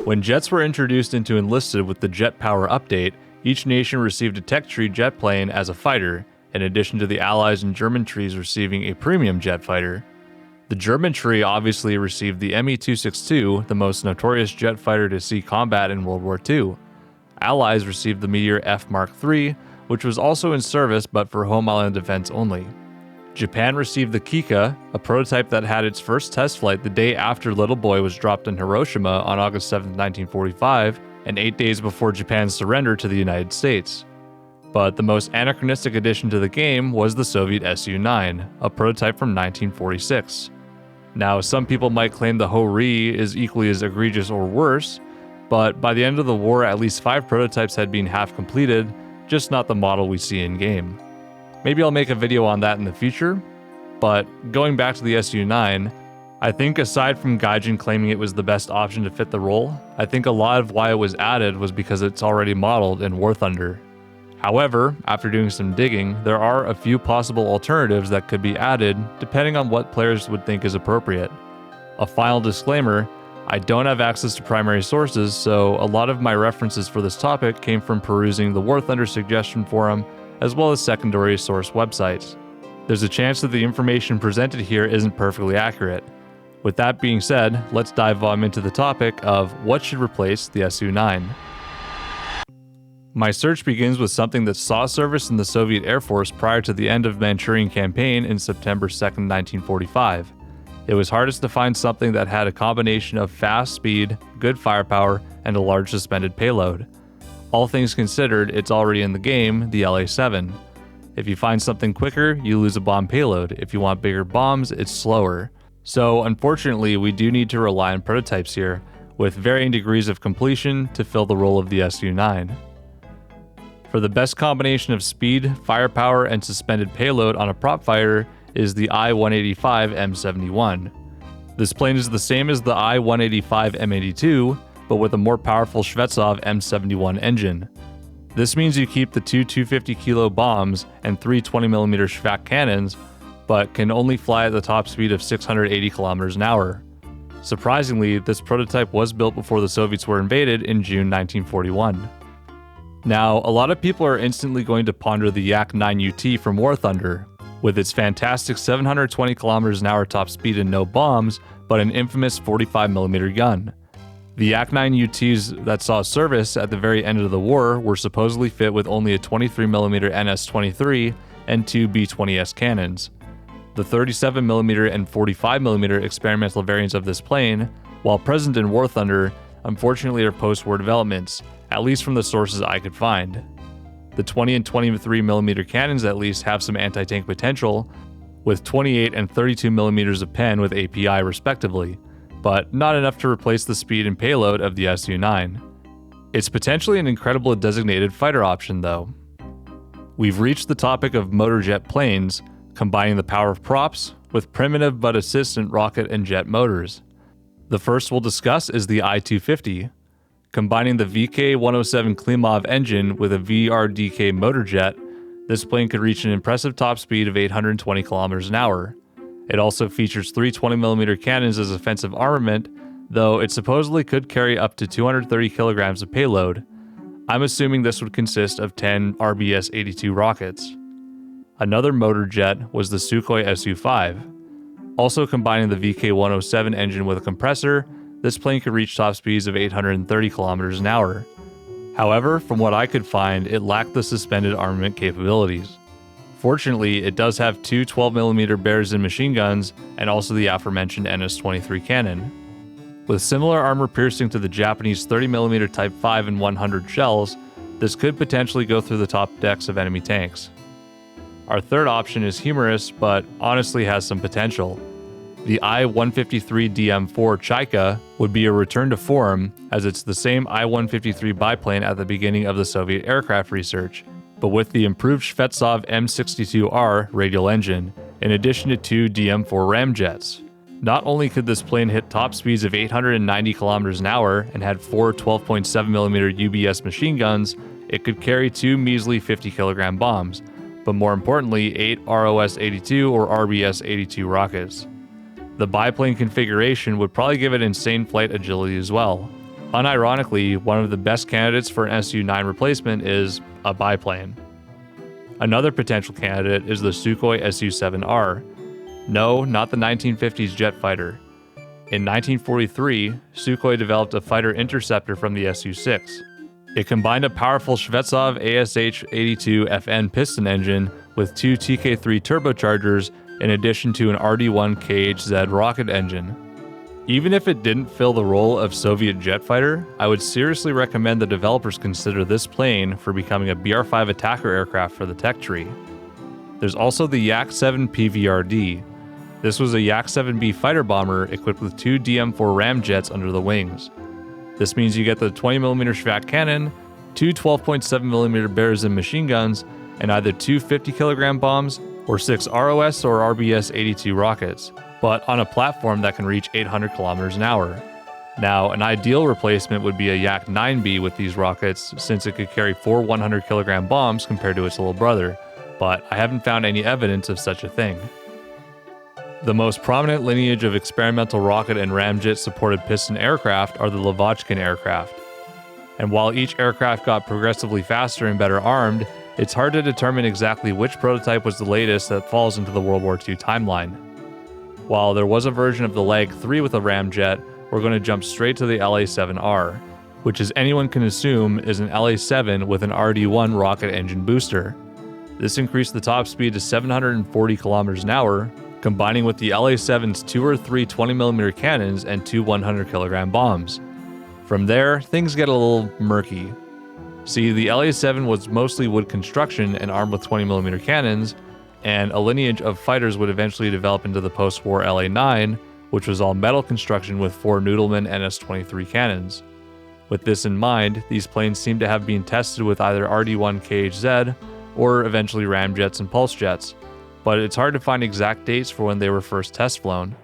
When jets were introduced into Enlisted with the Jet Power update, each nation received a tech tree jet plane as a fighter, in addition to the Allies and German trees receiving a premium jet fighter. The German tree obviously received the Me-262, the most notorious jet fighter to see combat in World War II. Allies received the Meteor F Mark III, which was also in service but for home island defense only. Japan received the Kika, a prototype that had its first test flight the day after Little Boy was dropped in Hiroshima on August 7, 1945, and 8 days before Japan's surrender to the United States. But the most anachronistic addition to the game was the Soviet Su-9, a prototype from 1946. Now, some people might claim the Ho-Ri is equally as egregious or worse, but by the end of the war, at least 5 prototypes had been half completed, just not the model we see in-game. Maybe I'll make a video on that in the future, but going back to the Su-9, I think aside from Gaijin claiming it was the best option to fit the role, I think a lot of why it was added was because it's already modeled in War Thunder. However, after doing some digging, there are a few possible alternatives that could be added depending on what players would think is appropriate. A final disclaimer, I don't have access to primary sources, so a lot of my references for this topic came from perusing the War Thunder suggestion forum as well as secondary source websites. There's a chance that the information presented here isn't perfectly accurate. With that being said, let's dive into the topic of what should replace the Su-9. My search begins with something that saw service in the Soviet Air Force prior to the end of the Manchurian Campaign in September 2, 1945. It was hardest to find something that had a combination of fast speed, good firepower, and a large suspended payload. All things considered, it's already in the game, the LA-7. If you find something quicker, you lose a bomb payload. If you want bigger bombs, it's slower. So unfortunately, we do need to rely on prototypes here, with varying degrees of completion to fill the role of the Su-9. For the best combination of speed, firepower, and suspended payload on a prop fighter is the I-185 M71. This plane is the same as the I-185 M82, but with a more powerful Shvetsov M71 engine. This means you keep the two 250 kilo bombs and 3 20mm Shvak cannons, but can only fly at the top speed of 680 kilometers an hour. Surprisingly, this prototype was built before the Soviets were invaded in June 1941. Now, a lot of people are instantly going to ponder the Yak-9UT from War Thunder, with its fantastic 720 kilometers an hour top speed and no bombs, but an infamous 45mm gun. The Yak-9UTs that saw service at the very end of the war were supposedly fit with only a 23mm NS-23 and 2 B-20S cannons. The 37mm and 45mm experimental variants of this plane, while present in War Thunder, unfortunately are post-war developments, at least from the sources I could find. The 20 and 23mm cannons at least have some anti-tank potential, with 28 and 32mm of pen with API respectively, but not enough to replace the speed and payload of the Su-9. It's potentially an incredible designated fighter option though. We've reached the topic of motor jet planes, combining the power of props with primitive but assistant rocket and jet motors. The first we'll discuss is the I-250. Combining the VK-107 Klimov engine with a VRDK motor jet, this plane could reach an impressive top speed of 820 kilometers an hour. It also features 3 20mm cannons as offensive armament, though it supposedly could carry up to 230 kilograms of payload. I'm assuming this would consist of 10 RBS-82 rockets. Another motor jet was the Sukhoi Su-5. Also combining the VK-107 engine with a compressor, this plane could reach top speeds of 830 kilometers an hour. However, from what I could find, it lacked the suspended armament capabilities. Fortunately, it does have 2 12mm Berzin machine guns and also the aforementioned NS-23 cannon. With similar armor piercing to the Japanese 30mm Type 5 and 100 shells, this could potentially go through the top decks of enemy tanks. Our third option is humorous, but honestly has some potential. The I-153DM4 Chaika would be a return to form, as it's the same I-153 biplane at the beginning of the Soviet aircraft research, but with the improved Shvetsov M62R radial engine, in addition to 2 DM4 ramjets. Not only could this plane hit top speeds of 890 kilometers an hour and had 4 12.7mm UBS machine guns, it could carry 2 measly 50-kilogram bombs, but more importantly, 8 ROS-82 or RBS-82 rockets. The biplane configuration would probably give it insane flight agility as well. Unironically, one of the best candidates for an Su-9 replacement is a biplane. Another potential candidate is the Sukhoi Su-7R. No, not the 1950s jet fighter. In 1943, Sukhoi developed a fighter interceptor from the Su-6. It combined a powerful Shvetsov ASH-82FN piston engine with two TK3 turbochargers in addition to an RD-1 KHZ rocket engine. Even if it didn't fill the role of Soviet jet fighter, I would seriously recommend the developers consider this plane for becoming a BR-5 attacker aircraft for the tech tree. There's also the Yak-7 PVRD. This was a Yak-7B fighter bomber equipped with two DM-4 ramjets under the wings. This means you get the 20mm Shvat cannon, two 12.7mm Berezin machine guns, and either two 50kg bombs or six ROS or RBS-82 rockets, but on a platform that can reach 800 kilometers an hour. Now, an ideal replacement would be a Yak-9B with these rockets, since it could carry four 100kg bombs compared to its little brother, but I haven't found any evidence of such a thing. The most prominent lineage of experimental rocket and ramjet-supported piston aircraft are the Lavochkin aircraft. And while each aircraft got progressively faster and better armed, it's hard to determine exactly which prototype was the latest that falls into the World War II timeline. While there was a version of the Lag-3 with a ramjet, we're going to jump straight to the LA-7R, which as anyone can assume is an LA-7 with an RD-1 rocket engine booster. This increased the top speed to 740 kilometers an hour, combining with the LA-7's two or three 20mm cannons and two 100kg bombs. From there, things get a little murky. See, the LA-7 was mostly wood construction and armed with 20mm cannons, and a lineage of fighters would eventually develop into the post-war LA-9, which was all metal construction with four Noodleman NS-23 cannons. With this in mind, these planes seem to have been tested with either RD-1 KHZ or eventually ramjets and pulse jets, but it's hard to find exact dates for when they were first test flown.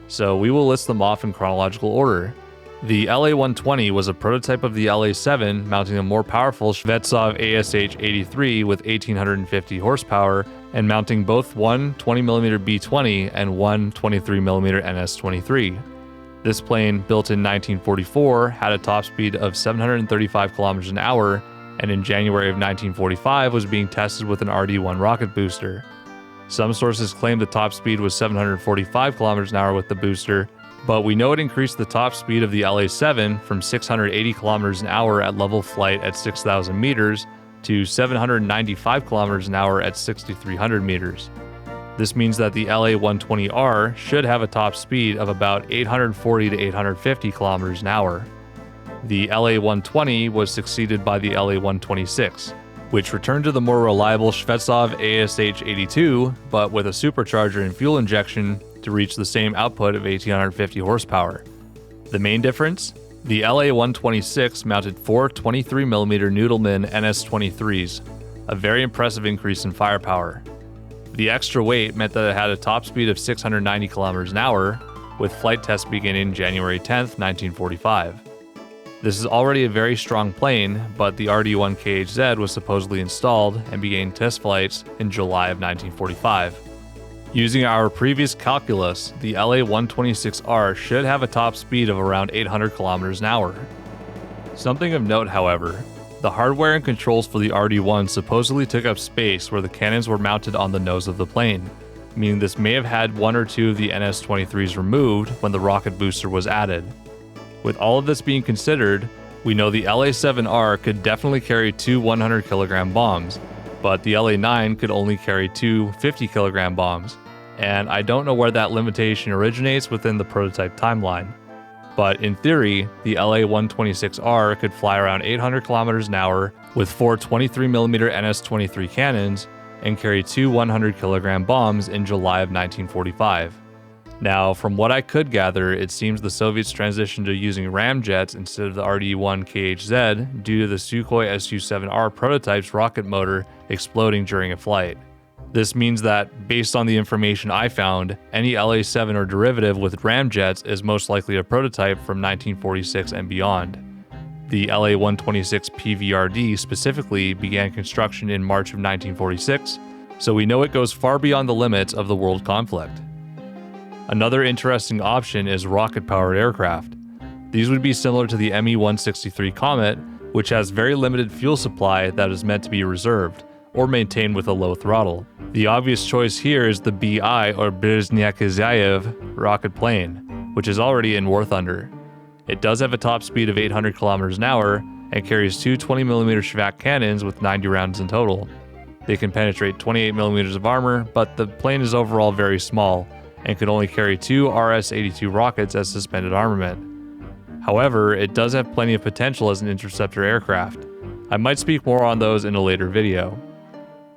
So we will list them off in chronological order. The LA-120 was a prototype of the LA-7, mounting a more powerful Shvetsov ASH-83 with 1850 horsepower and mounting both one 20mm B-20 and one 23mm NS-23. This plane, built in 1944, had a top speed of 735 kilometers an hour, and in January of 1945 was being tested with an RD-1 rocket booster. Some sources claim the top speed was 745 kilometers an hour with the booster, but we know it increased the top speed of the LA-7 from 680 kilometers an hour at level flight at 6,000 meters to 795 kilometers an hour at 6,300 meters. This means that the LA-120R should have a top speed of about 840 to 850 kilometers an hour. The LA-120 was succeeded by the LA-126, which returned to the more reliable Shvetsov ASH-82, but with a supercharger and fuel injection to reach the same output of 1,850 horsepower. The main difference? The LA-126 mounted four 23mm Noodleman NS-23s, a very impressive increase in firepower. The extra weight meant that it had a top speed of 690 kilometers an hour, with flight tests beginning January 10, 1945. This is already a very strong plane, but the RD-1 KHZ was supposedly installed and began test flights in July of 1945. Using our previous calculus, the LA-126R should have a top speed of around 800 kilometers an hour. Something of note, however, the hardware and controls for the RD-1 supposedly took up space where the cannons were mounted on the nose of the plane, meaning this may have had one or two of the NS-23s removed when the rocket booster was added. With all of this being considered, we know the LA-7R could definitely carry two 100kg bombs, but the LA-9 could only carry two 50kg bombs, and I don't know where that limitation originates within the prototype timeline. But in theory, the LA-126R could fly around 800 kilometers an hour with four 23mm NS-23 cannons and carry two 100kg bombs in July of 1945. Now, from what I could gather, it seems the Soviets transitioned to using ramjets instead of the RD-1 KHZ due to the Sukhoi Su-7R prototype's rocket motor exploding during a flight. This means that, based on the information I found, any LA-7 or derivative with ramjets is most likely a prototype from 1946 and beyond. The LA-126 PVRD specifically began construction in March of 1946, so we know it goes far beyond the limits of the world conflict. Another interesting option is rocket-powered aircraft. These would be similar to the Me-163 Comet, which has very limited fuel supply that is meant to be reserved, or maintained with a low throttle. The obvious choice here is the BI or Brezhnev rocket plane, which is already in War Thunder. It does have a top speed of 800 kilometers an hour and carries two 20mm Shvak cannons with 90 rounds in total. They can penetrate 28mm of armor, but the plane is overall very small and could only carry two RS-82 rockets as suspended armament. However, it does have plenty of potential as an interceptor aircraft. I might speak more on those in a later video.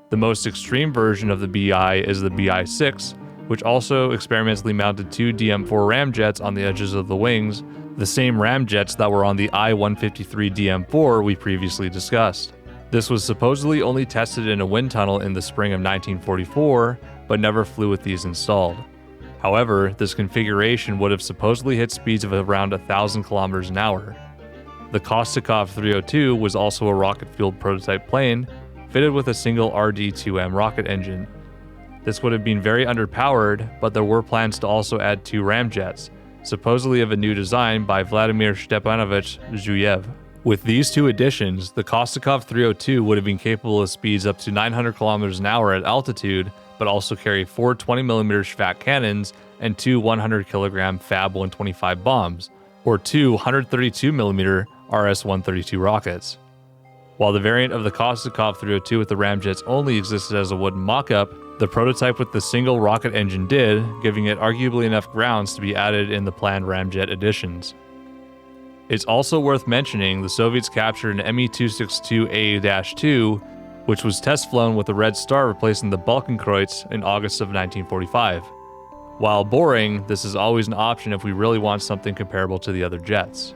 The most extreme version of the BI is the BI-6, which also experimentally mounted two DM-4 ramjets on the edges of the wings, the same ramjets that were on the I-153 DM-4 we previously discussed. This was supposedly only tested in a wind tunnel in the spring of 1944, but never flew with these installed. However, this configuration would have supposedly hit speeds of around 1,000 kilometers an hour. The Kostikov 302 was also a rocket-fueled prototype plane, fitted with a single RD-2M rocket engine. This would have been very underpowered, but there were plans to also add two ramjets, supposedly of a new design by Vladimir Stepanovich Zhuyev. With these two additions, the Kostikov 302 would have been capable of speeds up to 900 kilometers an hour at altitude, but also carry four 20mm Shvak cannons and two 100kg Fab 125 bombs, or two 132mm RS-132 rockets. While the variant of the Kostikov 302 with the ramjets only existed as a wooden mock-up, the prototype with the single rocket engine did, giving it arguably enough grounds to be added in the planned ramjet additions. It's also worth mentioning the Soviets captured an Me-262A-2, which was test flown with the Red Star replacing the Balkenkreuz in August of 1945. While boring, this is always an option if we really want something comparable to the other jets.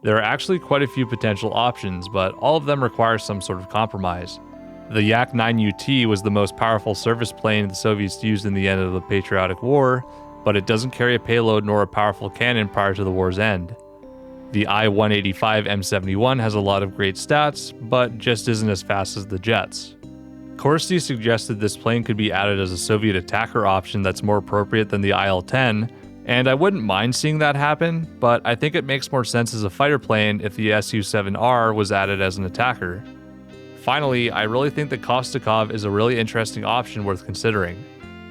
There are actually quite a few potential options, but all of them require some sort of compromise. The Yak-9UT was the most powerful surface plane the Soviets used in the end of the Patriotic War, but it doesn't carry a payload nor a powerful cannon prior to the war's end. The I-185 M71 has a lot of great stats, but just isn't as fast as the jets. Korsi suggested this plane could be added as a Soviet attacker option that's more appropriate than the IL-10, and I wouldn't mind seeing that happen, but I think it makes more sense as a fighter plane if the Su-7R was added as an attacker. Finally, I really think that Kostikov is a really interesting option worth considering.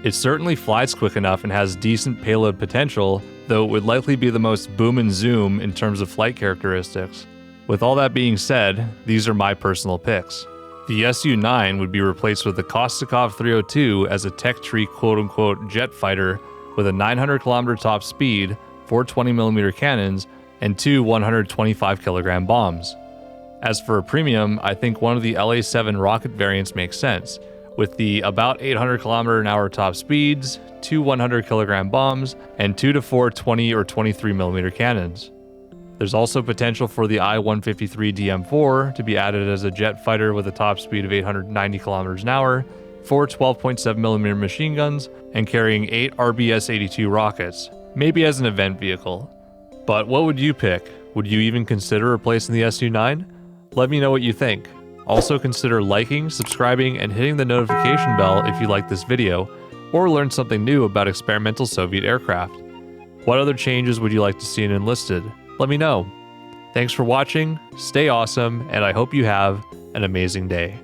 It certainly flies quick enough and has decent payload potential, though it would likely be the most boom and zoom in terms of flight characteristics. With all that being said, these are my personal picks. The Su-9 would be replaced with the Kostikov 302 as a tech tree quote-unquote jet fighter with a 900km top speed, four 20mm cannons, and two 125kg bombs. As for a premium, I think one of the LA-7 rocket variants makes sense, with the about 800km/h top speeds, two 100kg bombs, and 2 to 4 20 or 23mm cannons. There's also potential for the I-153 DM-4 to be added as a jet fighter with a top speed of 890 km/h, four 12.7mm machine guns, and carrying 8 RBS-82 rockets, maybe as an event vehicle. But what would you pick? Would you even consider replacing the Su-9? Let me know what you think. Also consider liking, subscribing, and hitting the notification bell if you like this video, or learn something new about experimental Soviet aircraft. What other changes would you like to see in Enlisted? Let me know. Thanks for watching, stay awesome, and I hope you have an amazing day.